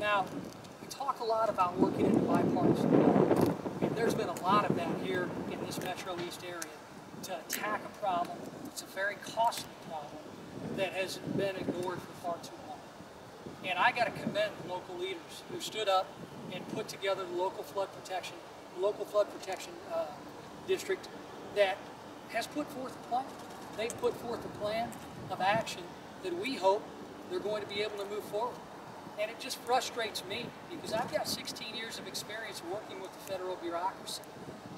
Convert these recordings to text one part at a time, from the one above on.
Now, we talk a lot about working in the bipartisan. And there's been a lot of that here in this Metro East area to attack a problem. It's a very costly problem that has been ignored for far too long. And I got to commend the local leaders who stood up and put together the local flood protection district that has put forth a plan. They've put forth a plan of action that we hope they're going to be able to move forward. And it just frustrates me because I've got 16 years of experience working with the federal bureaucracy.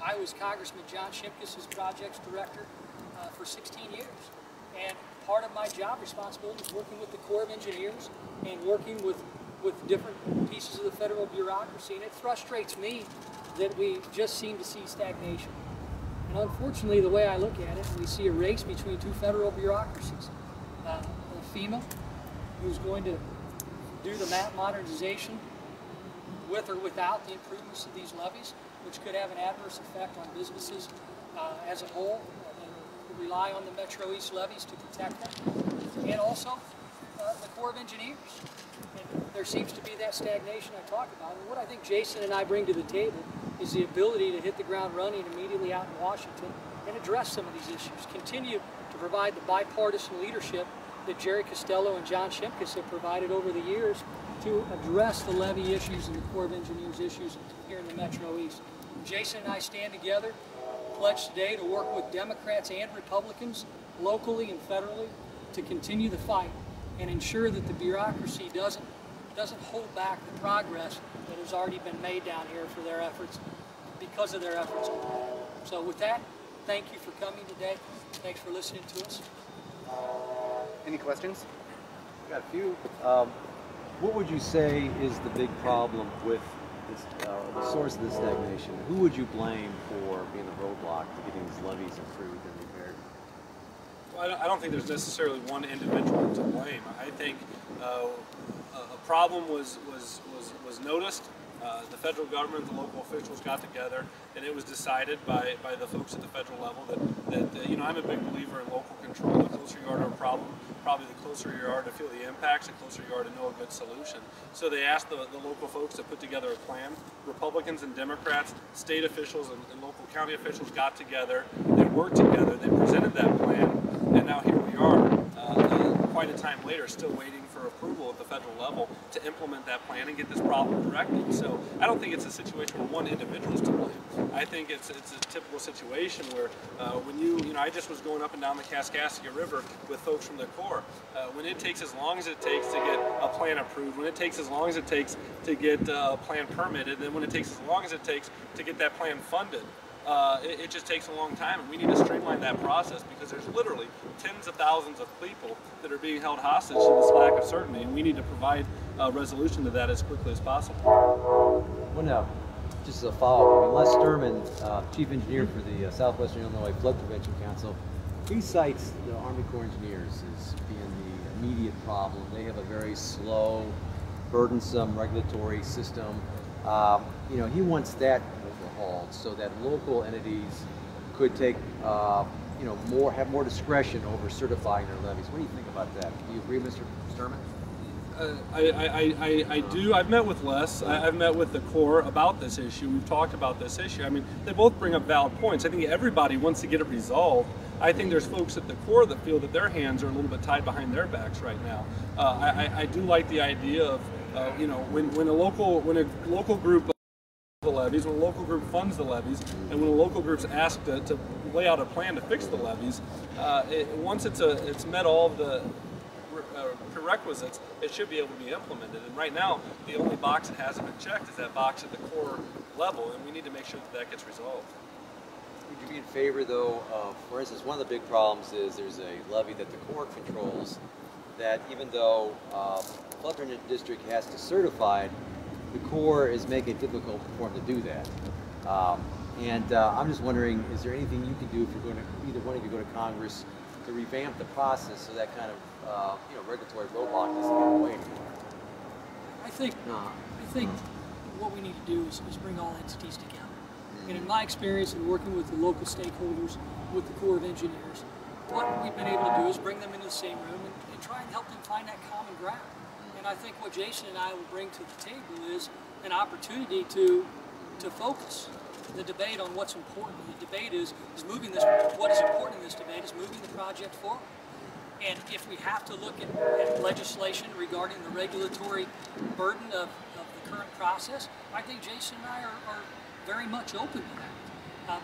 I was Congressman John Shimkus' projects director for 16 years. And part of my job responsibility is working with the Corps of Engineers and working with different pieces of the federal bureaucracy. And it frustrates me that we just seem to see stagnation. And unfortunately, the way I look at it, we see a race between two federal bureaucracies. FEMA, who's going to do the map modernization with or without the improvements of these levees, which could have an adverse effect on businesses as a whole that rely on the Metro East levees to protect them, and also the Corps of Engineers. And there seems to be that stagnation I talk about. And what I think Jason and I bring to the table is the ability to hit the ground running immediately out in Washington and address some of these issues. Continue to provide the bipartisan leadership that Jerry Costello and John Shimkus have provided over the years to address the levee issues and the Corps of Engineers issues here in the Metro East. Jason and I stand together, pledge today to work with Democrats and Republicans, locally and federally, to continue the fight and ensure that the bureaucracy doesn't hold back the progress that has already been made down here for their efforts, because of their efforts. So with that, thank you for coming today. Thanks for listening to us. Any questions? Got a few. What would you say is the big problem with this, the source of this stagnation? Who would you blame for being the roadblock to getting these levees improved and repaired? Well, I don't think there's necessarily one individual to blame. I think a problem was noticed. The federal government, the local officials got together, and it was decided by the folks at the federal level that you know, I'm a big believer in local control. The closer you are to a problem, probably the closer you are to feel the impacts, the closer you are to know a good solution. So they asked the local folks to put together a plan. Republicans and Democrats, state officials and local county officials got together, they worked together, they presented that plan, and now here we are, quite a time later, still waiting for approval at the federal level to implement that plan and get this problem corrected. So I don't think it's a situation where one individual is to blame. I think it's a typical situation where when you know, I just was going up and down the Kaskaskia River with folks from the Corps. When it takes as long as it takes to get a plan approved, when it takes as long as it takes to get a plan permitted, and then when it takes as long as it takes to get that plan funded, it just takes a long time, and we need to streamline that process because there's literally tens of thousands of people that are being held hostage to this lack of certainty, and we need to provide a resolution to that as quickly as possible. Well, now, just as a follow-up, I mean, Les Sturman, Chief Engineer for the Southwestern Illinois Flood Prevention Council, he cites the Army Corps of Engineers as being the immediate problem. They have a very slow, burdensome regulatory system. You know, he wants that overhauled so that local entities could take, you know, have more discretion over certifying their levees. What do you think about that? Do you agree, Mr. Sturman? I do. I've met with Les. I've met with the Corps about this issue. We've talked about this issue. I mean, they both bring up valid points. I think everybody wants to get it resolved. I think there's folks at the Corps that feel that their hands are a little bit tied behind their backs right now. I do like the idea of, you know, when a local group the levees, when a local group funds the levees, and when a local group's asked to lay out a plan to fix the levees, once it's met all of the prerequisites, it should be able to be implemented. And right now, the only box that hasn't been checked is that box at the Corps level, and we need to make sure that gets resolved. Would you be in favor, though, of, for instance, one of the big problems is there's a levee that the Corps controls that even though the flood prevention district has to certify it, the Corps is making it difficult for them to do that. I'm just wondering, is there anything you can do if you're going to, either one of you go to Congress, to revamp the process so that kind of you know, regulatory roadblock doesn't get in the way anymore? I think what we need to do is bring all entities together. And in my experience in working with the local stakeholders, with the Corps of Engineers, what we've been able to do is bring them into the same room and try and help them find that common ground. And and I think what Jason and I will bring to the table is an opportunity to focus the debate on what's important. The debate is moving this, what is important in this debate is moving the project forward. And if we have to look at legislation regarding the regulatory burden of the current process, I think Jason and I are very much open to that.